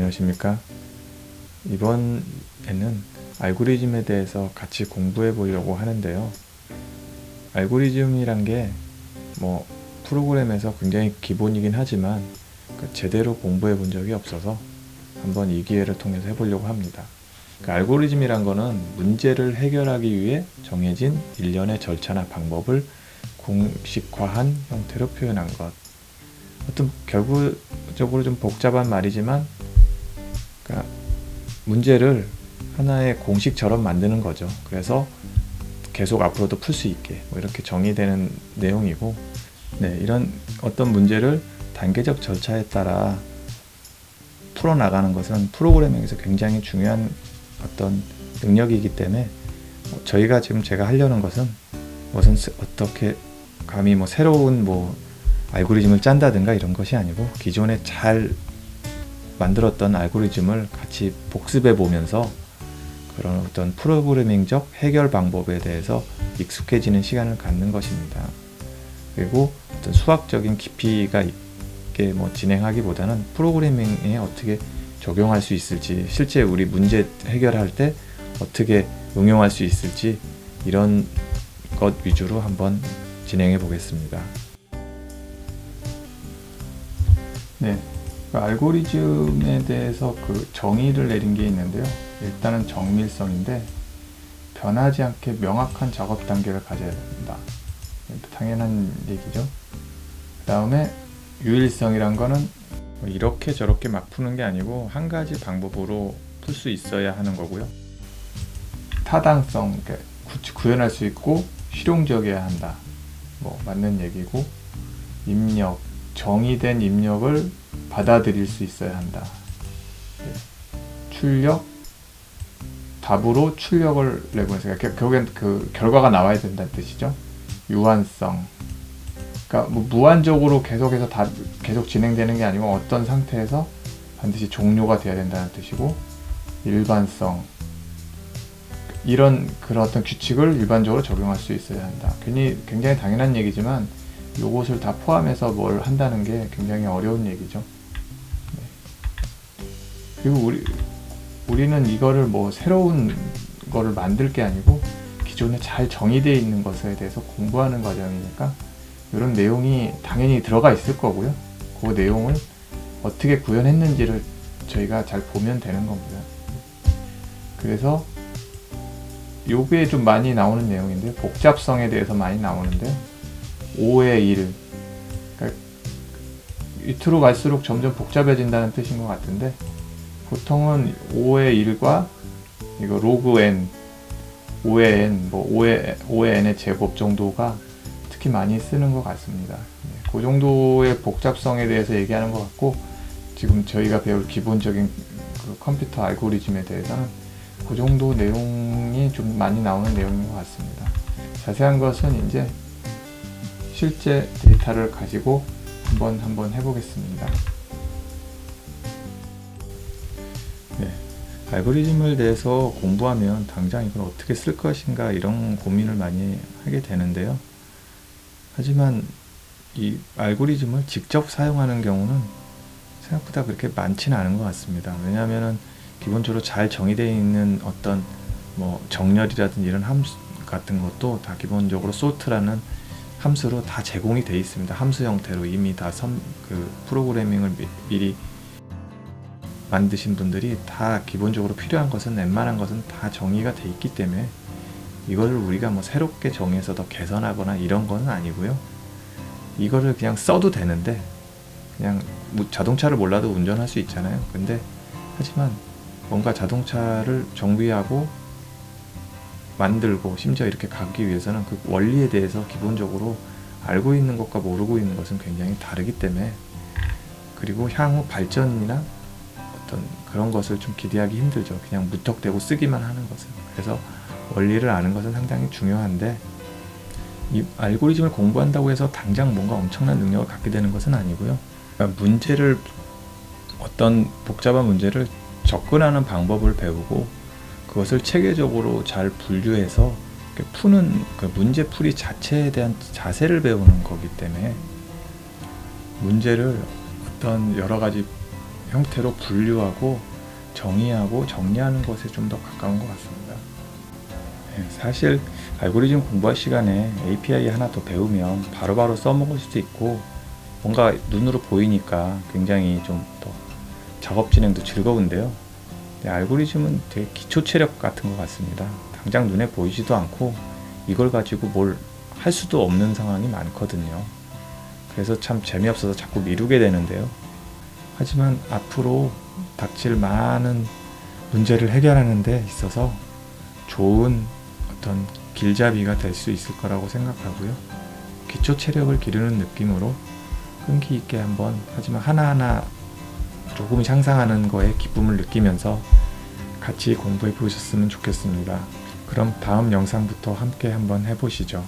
안녕하십니까. 이번에는 알고리즘에 대해서 같이 공부해 보려고 하는데요. 알고리즘이란 게 프로그램에서 굉장히 기본이긴 하지만 제대로 공부해 본 적이 없어서 한번 이 기회를 통해서 해보려고 합니다. 알고리즘이란 거는 문제를 해결하기 위해 정해진 일련의 절차나 방법을 공식화한 형태로 표현한 것. 어떤 결국적으로 좀 복잡한 말이지만 문제를 하나의 공식처럼 만드는 거죠. 그래서 계속 앞으로도 풀 수 있게 이렇게 정의되는 내용이고, 이런 어떤 문제를 단계적 절차에 따라 풀어나가는 것은 프로그래밍에서 굉장히 중요한 어떤 능력이기 때문에 저희가 지금 제가 하려는 것은 어떻게 감히 새로운 알고리즘을 짠다든가 이런 것이 아니고, 기존에 잘 만들었던 알고리즘을 같이 복습해 보면서 그런 어떤 프로그래밍적 해결 방법에 대해서 익숙해지는 시간을 갖는 것입니다. 그리고 어떤 수학적인 깊이가 있게 진행하기보다는 프로그래밍에 어떻게 적용할 수 있을지, 실제 우리 문제 해결할 때 어떻게 응용할 수 있을지, 이런 것 위주로 한번 진행해 보겠습니다. 알고리즘에 대해서 정의를 내린 게 있는데요. 일단은 정밀성인데, 변하지 않게 명확한 작업 단계를 가져야 된다. 당연한 얘기죠. 그 다음에 유일성이란 거는 이렇게 저렇게 막 푸는 게 아니고 한 가지 방법으로 풀 수 있어야 하는 거고요. 타당성, 구현할 수 있고 실용적이어야 한다. 맞는 얘기고, 입력, 정의된 입력을 받아들일 수 있어야 한다. 출력, 답으로 출력을 내고 있으니까 결국엔 결과가 나와야 된다는 뜻이죠. 유한성, 그러니까 무한적으로 계속 진행되는 게 아니고 어떤 상태에서 반드시 종료가 돼야 된다는 뜻이고, 일반성, 그런 어떤 규칙을 일반적으로 적용할 수 있어야 한다. 굉장히 당연한 얘기지만 요것을 다 포함해서 뭘 한다는 게 굉장히 어려운 얘기죠. 그리고 우리는 이거를 새로운 거를 만들 게 아니고 기존에 잘 정의되어 있는 것에 대해서 공부하는 과정이니까 이런 내용이 당연히 들어가 있을 거고요. 그 내용을 어떻게 구현했는지를 저희가 잘 보면 되는 겁니다. 그래서 요게 좀 많이 나오는 내용인데, 복잡성에 대해서 많이 나오는데요. 5의 1, 밑으로 갈수록 점점 복잡해진다는 뜻인 것 같은데, 보통은 5의 1과 이거 로그 n, 5의 n, 5의 n의 제곱 정도가 특히 많이 쓰는 것 같습니다. 그 정도의 복잡성에 대해서 얘기하는 것 같고, 지금 저희가 배울 기본적인 컴퓨터 알고리즘에 대해서는 그 정도 내용이 좀 많이 나오는 내용인 것 같습니다. 자세한 것은 이제 실제 데이터를 가지고 한번 해보겠습니다. 알고리즘을 대해서 공부하면 당장 이걸 어떻게 쓸 것인가 이런 고민을 많이 하게 되는데요. 하지만 이 알고리즘을 직접 사용하는 경우는 생각보다 그렇게 많지는 않은 것 같습니다. 왜냐하면 기본적으로 잘 정의되어 있는 어떤 정렬이라든지 이런 함수 같은 것도 다 기본적으로 sort라는 함수로 다 제공이 되어 있습니다. 함수 형태로 이미 다 프로그래밍을 미리 만드신 분들이 다 기본적으로 필요한 것은, 웬만한 것은 다 정의가 돼 있기 때문에 이거를 우리가 새롭게 정해서 더 개선하거나 이런 건 아니고요. 이거를 그냥 써도 되는데, 그냥 자동차를 몰라도 운전할 수 있잖아요. 근데 하지만 뭔가 자동차를 정비하고 만들고 심지어 이렇게 가기 위해서는 그 원리에 대해서 기본적으로 알고 있는 것과 모르고 있는 것은 굉장히 다르기 때문에, 그리고 향후 발전이나 어떤 그런 것을 좀 기대하기 힘들죠. 그냥 무턱대고 쓰기만 하는 것은. 그래서 원리를 아는 것은 상당히 중요한데, 이 알고리즘을 공부한다고 해서 당장 뭔가 엄청난 능력을 갖게 되는 것은 아니고요. 그러니까 어떤 복잡한 문제를 접근하는 방법을 배우고 그것을 체계적으로 잘 분류해서 푸는 문제풀이 자체에 대한 자세를 배우는 거기 때문에, 문제를 어떤 여러 가지 형태로 분류하고 정의하고 정리하는 것에 좀 더 가까운 것 같습니다. 사실 알고리즘 공부할 시간에 API 하나 더 배우면 바로바로 써먹을 수도 있고 뭔가 눈으로 보이니까 굉장히 좀 더 작업 진행도 즐거운데요. 알고리즘은 되게 기초 체력 같은 것 같습니다. 당장 눈에 보이지도 않고 이걸 가지고 뭘 할 수도 없는 상황이 많거든요. 그래서 참 재미없어서 자꾸 미루게 되는데요. 하지만 앞으로 닥칠 많은 문제를 해결하는 데 있어서 좋은 어떤 길잡이가 될 수 있을 거라고 생각하고요. 기초 체력을 기르는 느낌으로 끈기 있게 한번, 하지만 하나하나 조금 향상하는 거에 기쁨을 느끼면서 같이 공부해 보셨으면 좋겠습니다. 그럼 다음 영상부터 함께 한번 해보시죠.